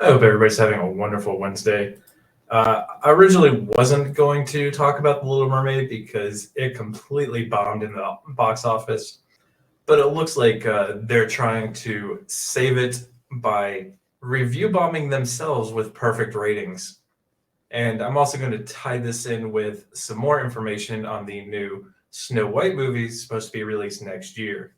I hope everybody's having a wonderful Wednesday. I originally wasn't going to talk about The Little Mermaid because it completely bombed in the box office, but it looks like they're trying to save it by review bombing themselves with perfect ratings. And I'm also going to tie this in with some more information on the new Snow White movie supposed to be released next year.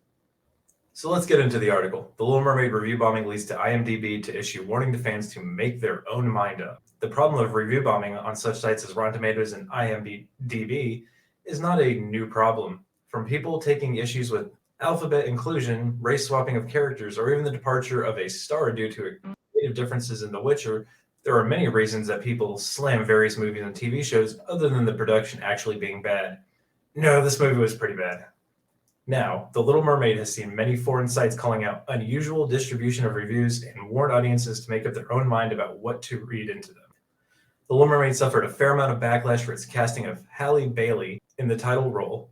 So let's get into the article. The Little Mermaid review bombing leads to IMDb to issue warning to fans to make their own mind up. The problem of review bombing on such sites as Rotten Tomatoes and IMDb is not a new problem. From people taking issues with alphabet inclusion, race swapping of characters, or even the departure of a star due to creative differences in The Witcher, there are many reasons that people slam various movies and TV shows other than the production actually being bad. No, this movie was pretty bad. Now, The Little Mermaid has seen many foreign sites calling out unusual distribution of reviews and warned audiences to make up their own mind about what to read into them. The Little Mermaid suffered a fair amount of backlash for its casting of Halle Bailey in the title role,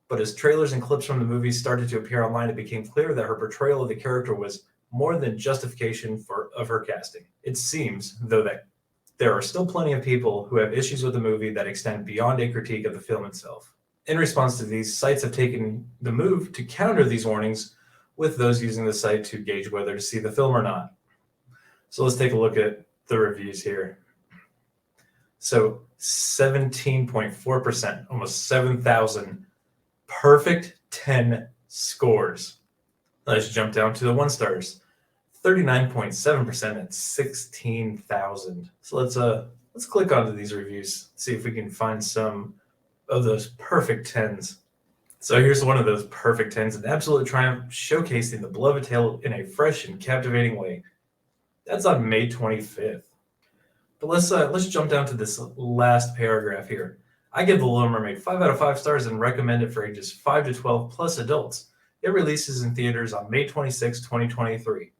but as trailers and clips from the movie started to appear online, it became clear that her portrayal of the character was more than justification of her casting. It seems, though, that there are still plenty of people who have issues with the movie that extend beyond a critique of the film itself. In response to these, sites have taken the move to counter these warnings with those using the site to gauge whether to see the film or not. So let's take a look at the reviews here. So 17.4%, almost 7,000 perfect 10 scores. Let's jump down to the 1 stars. 39.7% at 16,000. So let's click onto these reviews, see if we can find some of those perfect 10s. So here's one of those perfect 10s, an absolute triumph showcasing the beloved tale in a fresh and captivating way. That's on May 25th. But let's jump down to this last paragraph here. I give The Little Mermaid 5 out of 5 stars and recommend it for ages 5 to 12 plus adults. It releases in theaters on May 26, 2023.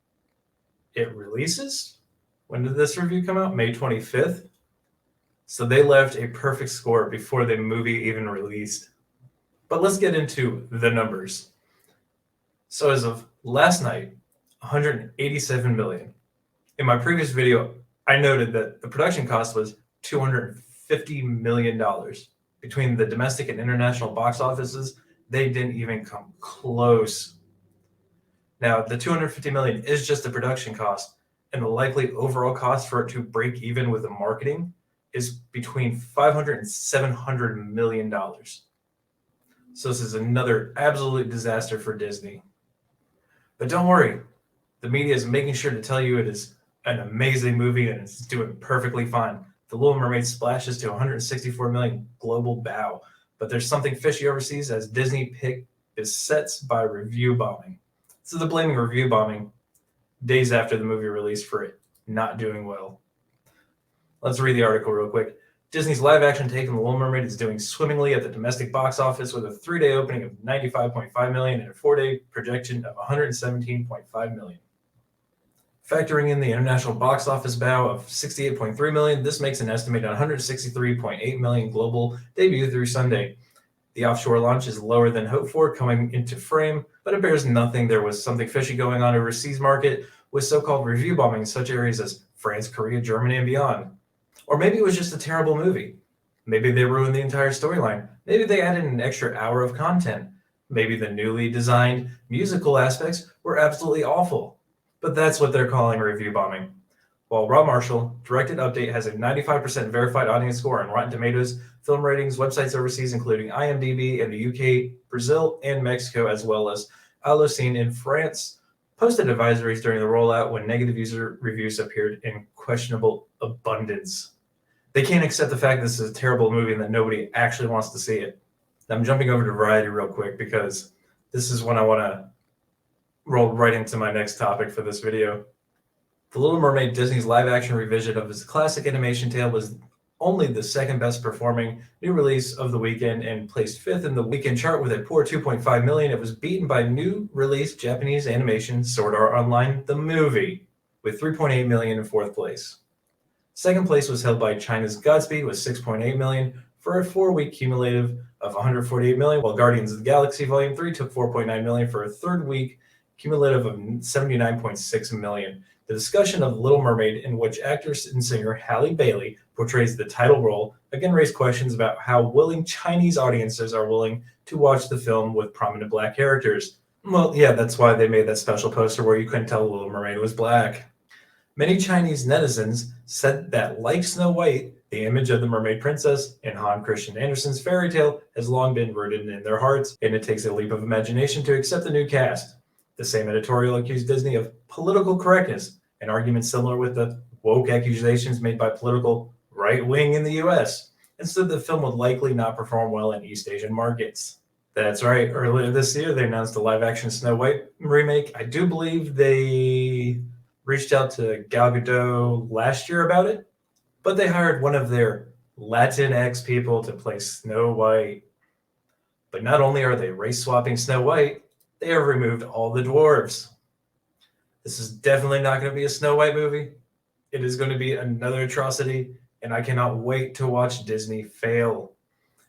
It releases? When did this review come out? May 25th? So they left a perfect score before the movie even released. But let's get into the numbers. So as of last night, 187 million. In my previous video, I noted that the production cost was $250 million. Between the domestic and international box offices, they didn't even come close. Now, the $250 million is just the production cost, and the likely overall cost for it to break even with the marketing is between $500 and $700 million. So this is another absolute disaster for Disney. But don't worry, the media is making sure to tell you it is an amazing movie and it's doing perfectly fine. The Little Mermaid splashes to 164 million global bow, but there's something fishy overseas as Disney picked besets by review bombing. So they're blaming review bombing days after the movie released for it not doing well. Let's read the article real quick. Disney's live-action take on The Little Mermaid is doing swimmingly at the domestic box office with a 3-day opening of 95.5 million and a 4-day projection of 117.5 million. Factoring in the international box office bow of 68.3 million, this makes an estimated 163.8 million global debut through Sunday. The offshore launch is lower than hoped for coming into frame, but it bears nothing. There was something fishy going on overseas market with so-called review bombing in such areas as France, Korea, Germany, and beyond. Or maybe it was just a terrible movie. Maybe they ruined the entire storyline. Maybe they added an extra hour of content. Maybe the newly designed musical aspects were absolutely awful. But that's what they're calling review bombing. While Rob Marshall, Directed Update, has a 95% verified audience score on Rotten Tomatoes, film ratings, websites overseas, including IMDb in the UK, Brazil, and Mexico, as well as Allociné in France, posted advisories during the rollout when negative user reviews appeared in questionable abundance. They can't accept the fact this is a terrible movie and that nobody actually wants to see it. I'm jumping over to Variety real quick because this is when I want to roll right into my next topic for this video. The Little Mermaid, Disney's live-action revision of its classic animation tale, was only the second best performing new release of the weekend and placed 5th in the weekend chart with a poor 2.5 million. It was beaten by new release Japanese animation Sword Art Online, the movie, with 3.8 million in 4th place. Second place was held by China's Godspeed with 6.8 million for a 4-week cumulative of 148 million, while Guardians of the Galaxy Volume 3 took 4.9 million for a 3rd week cumulative of 79.6 million. The discussion of Little Mermaid, in which actress and singer Halle Bailey portrays the title role, again raised questions about how willing Chinese audiences are willing to watch the film with prominent black characters. Well, yeah, that's why they made that special poster where you couldn't tell Little Mermaid was black. Many Chinese netizens said that, like Snow White, the image of the mermaid princess in Hans Christian Andersen's fairy tale has long been rooted in their hearts, and it takes a leap of imagination to accept the new cast. The same editorial accused Disney of political correctness, an argument similar with the woke accusations made by political right wing in the US, and said the film would likely not perform well in East Asian markets. That's right, earlier this year they announced a live action Snow White remake. I do believe they reached out to Gal Gadot last year about it, but they hired one of their Latinx people to play Snow White. But not only are they race swapping Snow White, they have removed all the dwarves. This is definitely not going to be a Snow White movie. It is going to be another atrocity, and I cannot wait to watch Disney fail.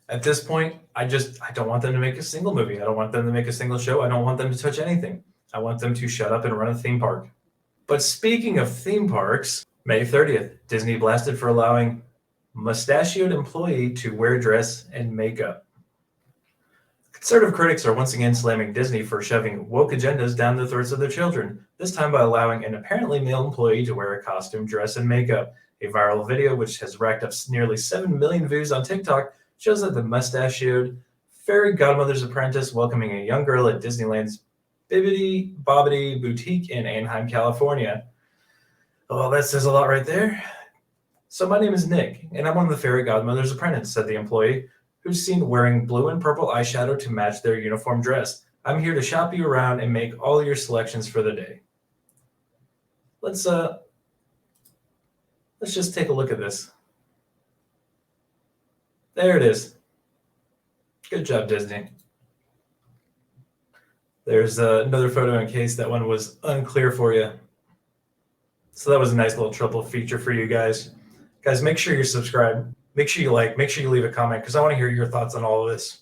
At this point, I don't want them to make a single movie. I don't want them to make a single show. I don't want them to touch anything. I want them to shut up and run a theme park. But speaking of theme parks, May 30th, Disney blasted for allowing mustachioed employee to wear dress and makeup. Conservative critics are once again slamming Disney for shoving woke agendas down the throats of their children, this time by allowing an apparently male employee to wear a costume, dress, and makeup. A viral video, which has racked up nearly 7 million views on TikTok, shows that the mustachioed fairy godmother's apprentice welcoming a young girl at Disneyland's Bibbidi Bobbidi Boutique in Anaheim, California. Well, that says a lot right there. So my name is Nick, and I'm one of the fairy godmother's apprentices, said the employee, who's seen wearing blue and purple eyeshadow to match their uniform dress. I'm here to shop you around and make all your selections for the day. Let's just take a look at this. There it is. Good job, Disney. There's another photo in case that one was unclear for you. So that was a nice little triple feature for you guys. Guys, make sure you're subscribed. Make sure you like, make sure you leave a comment because I want to hear your thoughts on all of this.